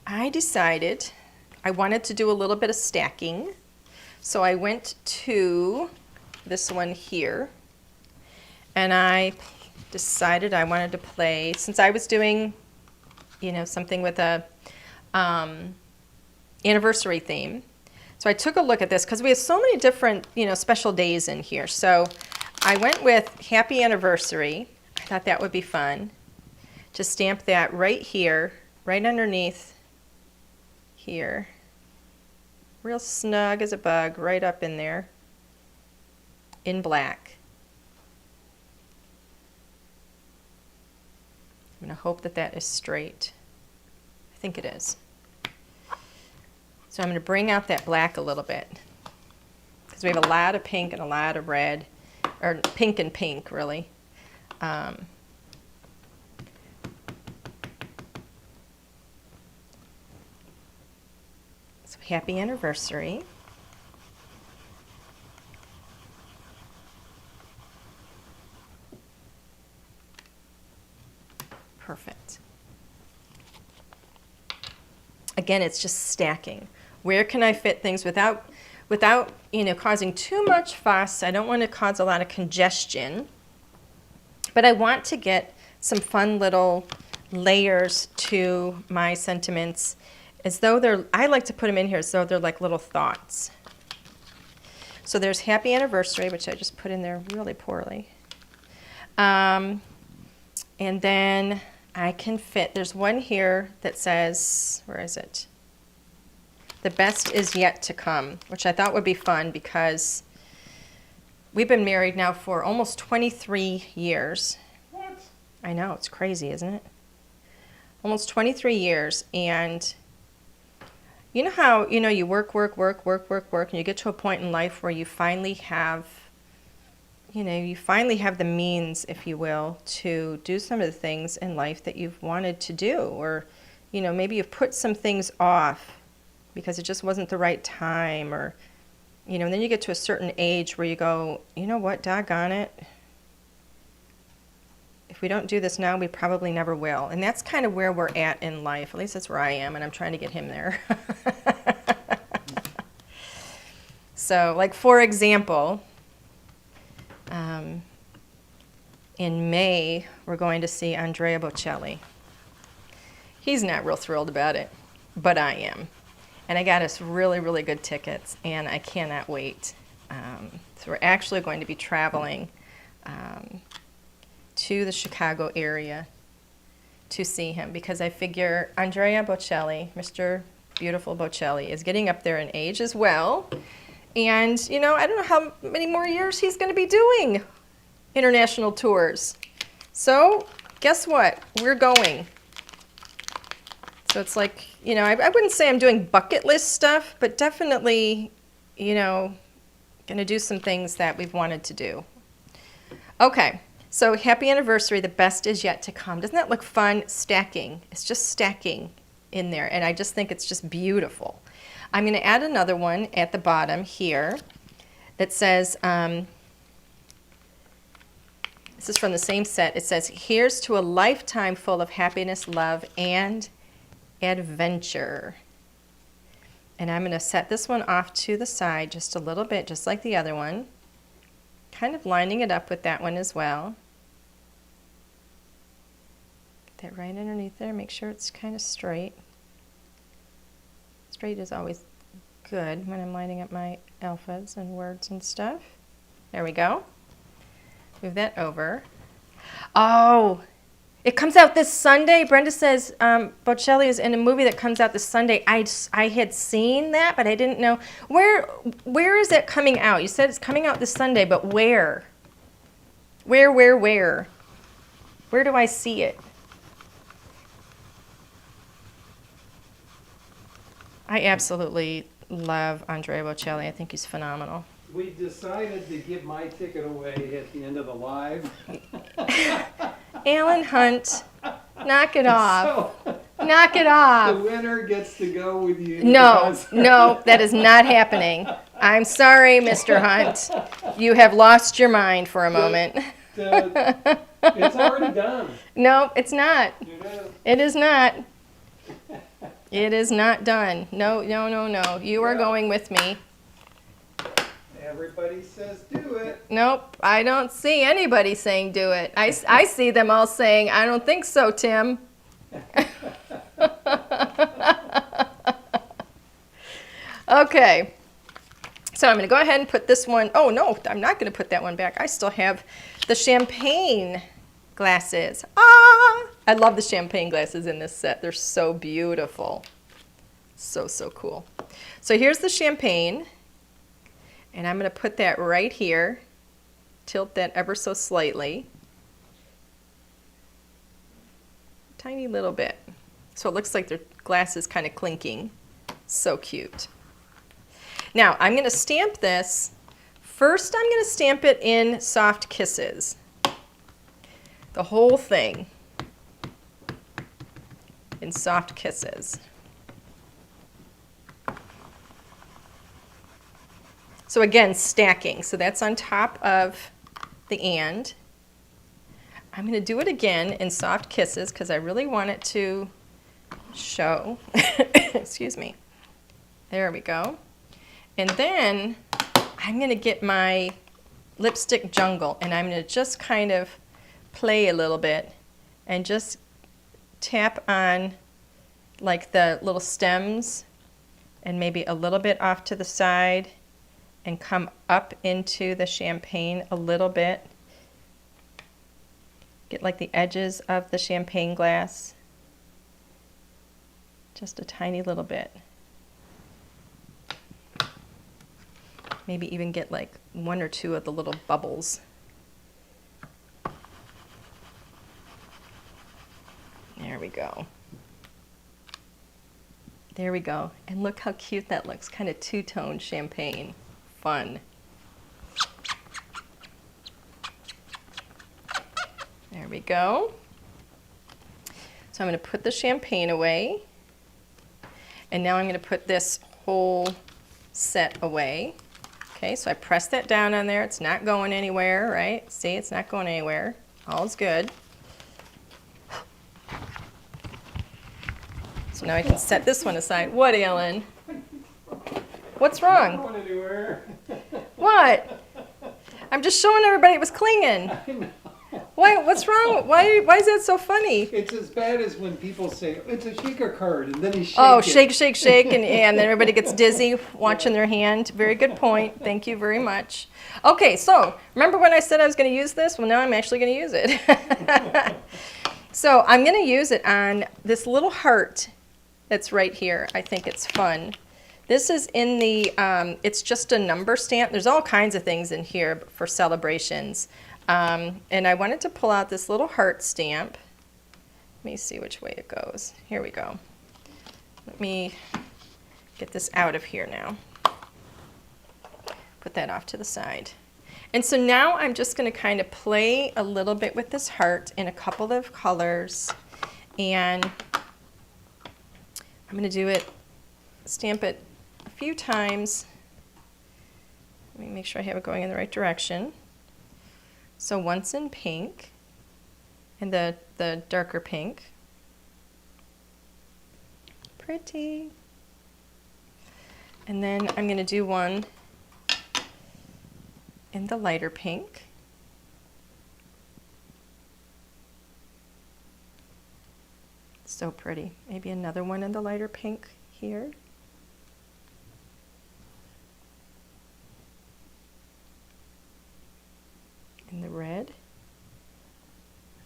I decided I wanted to do a little bit of stacking. So I went to this one here, and I decided I wanted to play, since I was doing, you know, something with a anniversary theme. So I took a look at this because we have so many different, you know, special days in here. So I went with Happy Anniversary. I thought that would be fun. Just stamp that right here, right underneath here. Real snug as a bug, right up in there, in black. I'm going to hope that that is straight. I think it is. So I'm going to bring out that black a little bit, because we have a lot of pink and a lot of red, or pink and pink, really. So Happy Anniversary. Perfect. Again, it's just stacking. Where can I fit things without you know, causing too much fuss? I don't want to cause a lot of congestion, but I want to get some fun little layers to my sentiments, as though they're, I like to put them in here as though they're like little thoughts. So there's Happy Anniversary, which I just put in there really poorly. And then I can fit, there's one here that says, where is it? The best is yet to come, which I thought would be fun because we've been married now for almost 23 years. What? I know, it's crazy, isn't it? Almost 23 years, and you know how, you know, you work, and you get to a point in life where you finally have, you know, you finally have the means, if you will, to do some of the things in life that you've wanted to do, or, you know, maybe you've put some things off because it just wasn't the right time, or, you know, and then you get to a certain age where you go, you know what, doggone it. If we don't do this now, we probably never will. And that's kind of where we're at in life. At least that's where I am, and I'm trying to get him there. So, like, for example, in May, we're going to see Andrea Bocelli. He's not real thrilled about it, but I am. And I got us really, really good tickets, and I cannot wait. So we're actually going to be traveling to the Chicago area to see him because I figure Andrea Bocelli, Mr. Beautiful Bocelli, is getting up there in age as well. And, you know, I don't know how many more years he's going to be doing international tours. So guess what? We're going. So it's like, you know, I wouldn't say I'm doing bucket list stuff, but definitely, you know, going to do some things that we've wanted to do. Okay, so happy anniversary. The best is yet to come. Doesn't that look fun? Stacking. It's just stacking in there, and I just think it's just beautiful. I'm going to add another one at the bottom here that says, this is from the same set. It says, here's to a lifetime full of happiness, love, and adventure. And I'm going to set this one off to the side just a little bit, just like the other one. Kind of lining it up with that one as well. Get that right underneath there. Make sure it's kind of straight. Straight is always good when I'm lining up my alphas and words and stuff. There we go. Move that over. Oh, it comes out this Sunday. Brenda says Bocelli is in a movie that comes out this Sunday. I had seen that, but I didn't know. Where is it coming out? You said it's coming out this Sunday, but where? Where? Where do I see it? I absolutely love Andrea Bocelli. I think he's phenomenal. We decided to give my ticket away at the end of the live. Alan Hunt, knock it off. So, Knock it off. the winner gets to go with you. to No, concert. no, that is not happening. I'm sorry, Mr. Hunt. You have lost your mind for a moment. It's already done. No, it's not. It is. It is not. It is not done. No. You are Yeah. going with me. Everybody says do it. Nope, I don't see anybody saying do it. I see them all saying, I don't think so, Tim. Okay, so I'm going to go ahead and put this one. Oh, no, I'm not going to put that one back. I still have the champagne glasses. Ah, I love the champagne glasses in this set. They're so beautiful. So cool. So here's the champagne. And I'm going to put that right here, tilt that ever so slightly, tiny little bit. So it looks like their glass is kind of clinking. So cute. Now I'm going to stamp this. First I'm going to stamp it in Soft Kisses. The whole thing in Soft Kisses. So again, stacking. So that's on top of the and. I'm going to do it again in Soft Kisses because I really want it to show. Excuse me. There we go. And then I'm going to get my lipstick jungle and I'm going to just kind of play a little bit and just tap on like the little stems and maybe a little bit off to the side and come up into the champagne a little bit. Get like the edges of the champagne glass. Just a tiny little bit. Maybe even get like one or two of the little bubbles. There we go. There we go. And look how cute that looks. Kind of two-tone champagne. Fun. There we go. So I'm going to put the champagne away. And now I'm going to put this whole set away. Okay, so I press that down on there. It's not going anywhere, right? See, it's not going anywhere. All's good. So now I can set this one aside. What, Ellen? What's wrong? Not going anywhere. What? I'm just showing everybody it was clinging. I know. What's wrong? Why is that so funny? It's as bad as when people say, it's a shaker card, and then they shake Oh, it. shake, and then everybody gets dizzy watching their hand. Very good point. Thank you very much. Okay, so remember when I said I was going to use this? Well, now I'm actually going to use it. So I'm going to use it on this little heart that's right here. I think it's fun. This is in the, it's just a number stamp. There's all kinds of things in here for celebrations. And I wanted to pull out this little heart stamp. Let me see which way it goes. Here we go. Let me get this out of here now. Put that off to the side. And so now I'm just going to kind of play a little bit with this heart in a couple of colors. And I'm going to do it, stamp it a few times. Let me make sure I have it going in the right direction. So once in pink, and the darker pink. Pretty. And then I'm going to do one in the lighter pink. So pretty. Maybe another one in the lighter pink here. In the red.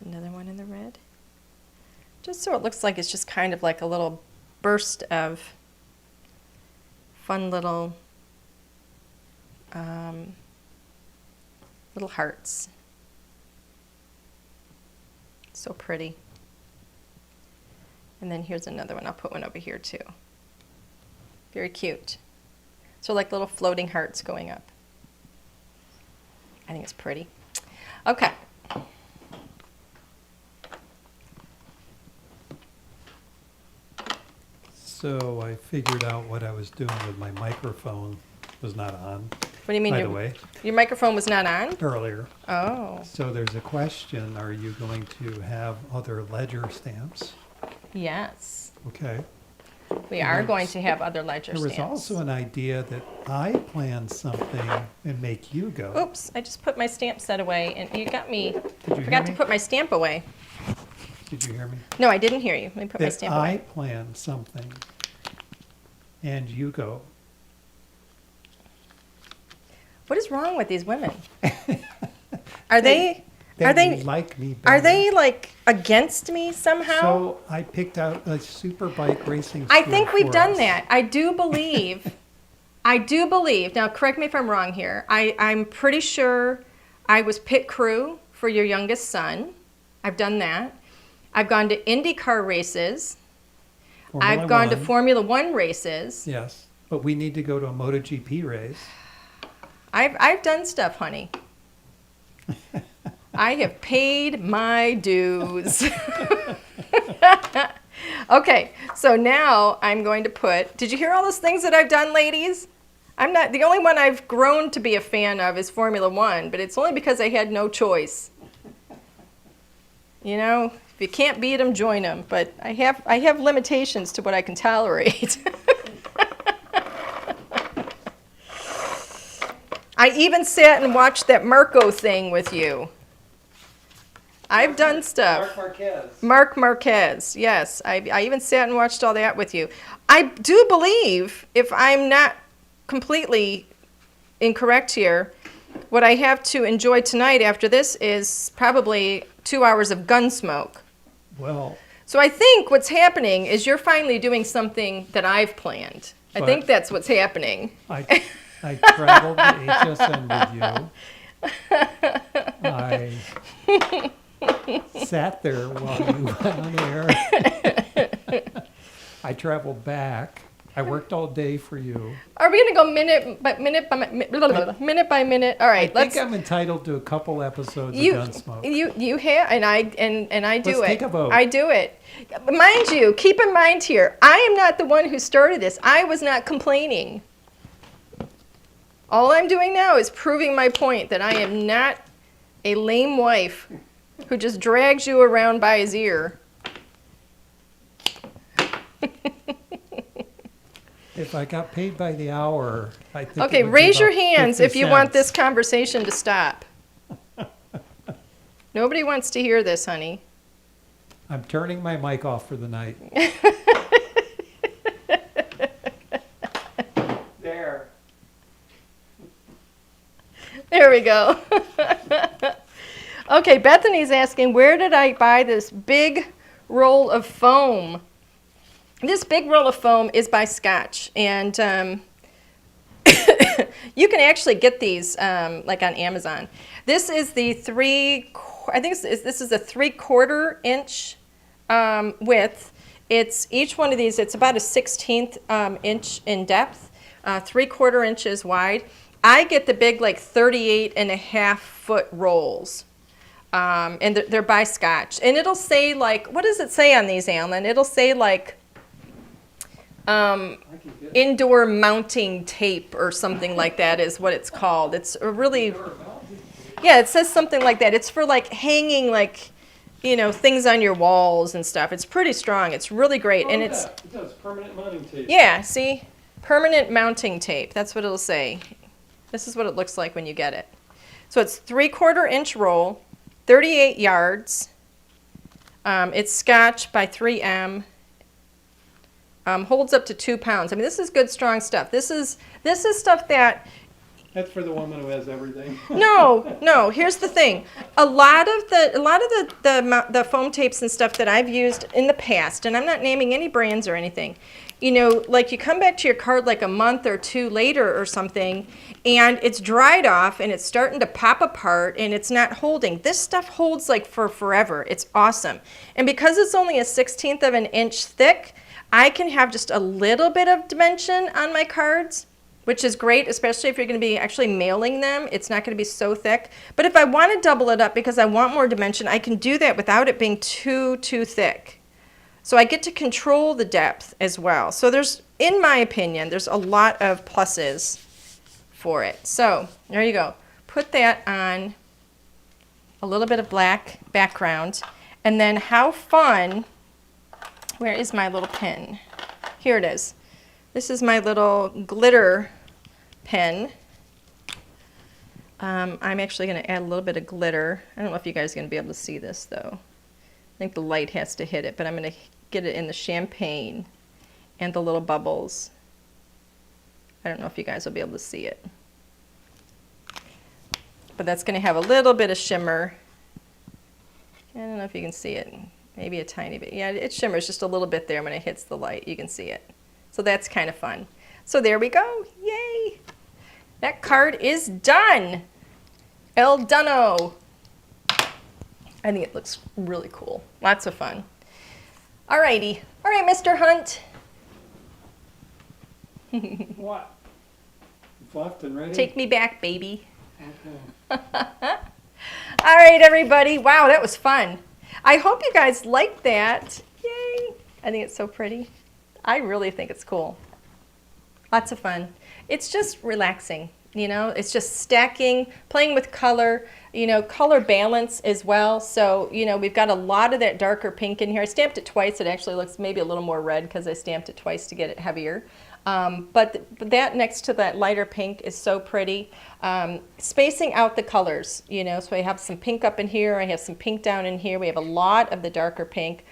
Another one in the red. Just so it looks like it's just kind of like a little burst of fun little little hearts. So pretty. And then here's another one. I'll put one over here too. Very cute. So like little floating hearts going up. I think it's pretty. Okay. So I figured out what I was doing with my microphone was not on. What do you mean? By the way, your microphone was not on? earlier. Oh. So there's a question, are you going to have other ledger stamps? Yes. Okay. We are going to have other ledger There was stamps. also an idea that I plan something and make you go. Oops, I just put my stamp set away and you got me. Did you hear Forgot to me? put my stamp away. Did you hear me? No, I didn't hear you. Let me put my That stamp I away. plan something and you go. What is wrong with these women? Are they Then are they you like me better. are they like against me somehow? So I picked out a super bike racing I school think we've for done us. that. I do believe. Now correct me if I'm wrong here. I'm pretty sure I was pit crew for your youngest son. I've done that. I've gone to IndyCar races. Formula I've gone to One. Formula One races. Yes, but we need to go to a MotoGP race. I've done stuff, honey. I have paid my dues. Okay, so now I'm going to put, did you hear all those things that I've done, ladies? I'm not, the only one I've grown to be a fan of is Formula One, but it's only because I had no choice. You know, if you can't beat them, join them, but I have limitations to what I can tolerate. I even sat and watched that Marco thing with you. I've done stuff. Mark Marquez. Mark Marquez, yes. I even sat and watched all that with you. I do believe, if I'm not completely incorrect here, what I have to enjoy tonight after this is probably 2 hours of gun smoke. Well, So I think what's happening is you're finally doing something that I've planned. I think But- that's what's happening. I traveled to HSN with you. I sat there while you went on air. I traveled back. I worked all day for you. Are we going to go minute by minute? Minute by minute? All right, I think I'm entitled to a couple episodes of Gunsmoke. You have, and I do Let's it. take a vote. I do it. Mind you, keep in mind here, I am not the one who started this. I was not complaining. All I'm doing now is proving my point that I am not a lame wife who just drags you around by his ear. If I got paid by the hour, I think. Okay, raise your hands if you want this conversation to stop. Nobody wants to hear this, honey. I'm turning my mic off for the night. There. There we go. Okay, Bethany's asking, where did I buy this big roll of foam? This big roll of foam is by Scotch, and you can actually get these like on Amazon. This is the this is a 3/4 inch width. It's each one of these. It's about a 1/16 inch in depth, 3/4 inches wide. I get the big like 38.5 foot rolls. And they're by Scotch. And it'll say like, what does it say on these, Alan? It'll say like indoor mounting tape or something like that is what it's called. It's a really, yeah, it says something like that. It's for like hanging like, things on your walls and stuff. It's pretty strong. It's really great. And Oh, it's, yeah, it does permanent mounting tape. yeah, see? Permanent mounting tape. That's what it'll say. This is what it looks like when you get it. So it's 3/4 inch roll, 38 yards. It's Scotch by 3M. Holds up to 2 pounds. I mean, this is good, strong stuff. This is stuff that. That's for the woman who has everything. No. Here's the thing. A lot of the foam tapes and stuff that I've used in the past, and I'm not naming any brands or anything. Like you come back to your card like a month or two later or something, and it's dried off and it's starting to pop apart and it's not holding. This stuff holds like for forever. It's awesome. And because it's only a 1/16 of an inch thick, I can have just a little bit of dimension on my cards, which is great, especially if you're going to be actually mailing them. It's not going to be so thick. But if I want to double it up because I want more dimension, I can do that without it being too thick. So I get to control the depth as well. So in my opinion, there's a lot of pluses for it. So there you go. Put that on a little bit of black background. And then how fun, where is my little pen? Here it is. This is my little glitter pen. I'm actually going to add a little bit of glitter. I don't know if you guys are going to be able to see this though. I think the light has to hit it, but I'm going to get it in the champagne and the little bubbles. I don't know if you guys will be able to see it. But that's going to have a little bit of shimmer. I don't know if you can see it. Maybe a tiny bit. Yeah, it shimmers just a little bit there when it hits the light. You can see it. So that's kind of fun. So there we go. Yay! That card is done. El Dunno. I think it looks really cool. Lots of fun. Alrighty. All right, Mr. Hunt. What? Fluffed and ready? Take me back, baby. Okay. All right, everybody. Wow, that was fun. I hope you guys liked that. Yay. I think it's so pretty. I really think it's cool. Lots of fun. It's just relaxing, It's just stacking, playing with color, color balance as well. So, we've got a lot of that darker pink in here. I stamped it twice. It actually looks maybe a little more red because I stamped it twice to get it heavier. But that next to that lighter pink is so pretty. Spacing out the colors, so I have some pink up in here. I have some pink down in here. We have a lot of the darker pink.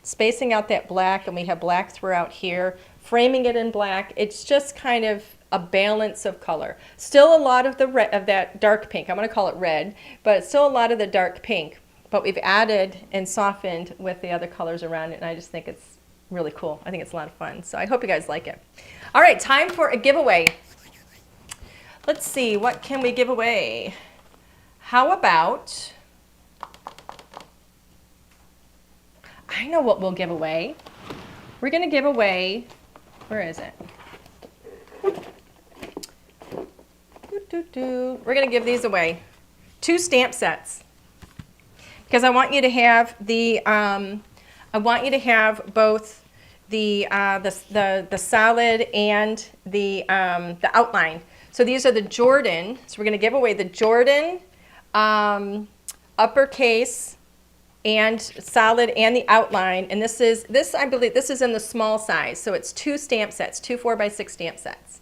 Spacing out that black, and we have black throughout here. Framing it in black. It's just kind of a balance of color. Still a lot of the red, of that dark pink. I'm going to call it red, but still a lot of the dark pink. But we've added and softened with the other colors around it, and I just think it's really cool. I think it's a lot of fun. So I hope you guys like it. All right, time for a giveaway. Let's see, what can we give away? How about, I know what we'll give away. We're going to give away, where is it? We're going to give these away. 2 stamp sets. Because I want you to have the, both the solid and the outline. So these are the Jordan. So we're going to give away the Jordan uppercase and solid and the outline. And I believe this is in the small size. So it's 2 stamp sets, 2 4x6 stamp sets.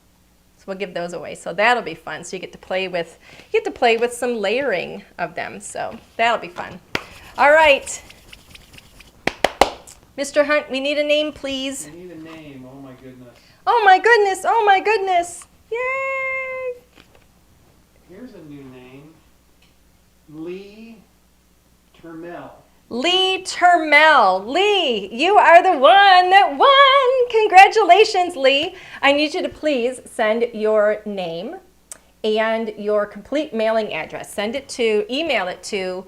So we'll give those away. So that'll be fun. So you get to play with some layering of them. So that'll be fun. All right. Mr. Hunt, we need a name, please. I need a name. Oh my goodness. Oh my goodness. Oh my goodness. Yay. Here's a new name. Lee Termel. Lee Termel. Lee, you are the one that won. Congratulations, Lee. I need you to please send your name and your complete mailing address. Email it to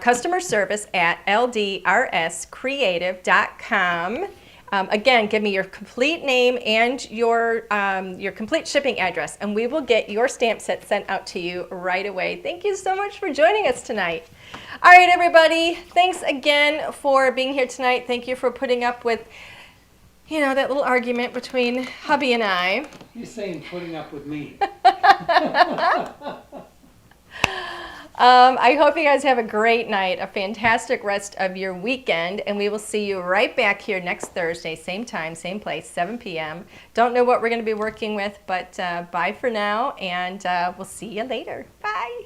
customer service at ldrscreative.com. Again, give me your complete name and your complete shipping address, and we will get your stamp set sent out to you right away. Thank you so much for joining us tonight. All right, everybody, thanks again for being here tonight. Thank you for putting up with, that little argument between hubby and I. He's saying putting up with me. I hope you guys have a great night, a fantastic rest of your weekend, and we will see you right back here next Thursday, same time, same place, 7 p.m. Don't know what we're going to be working with, but bye for now, and we'll see you later. Bye.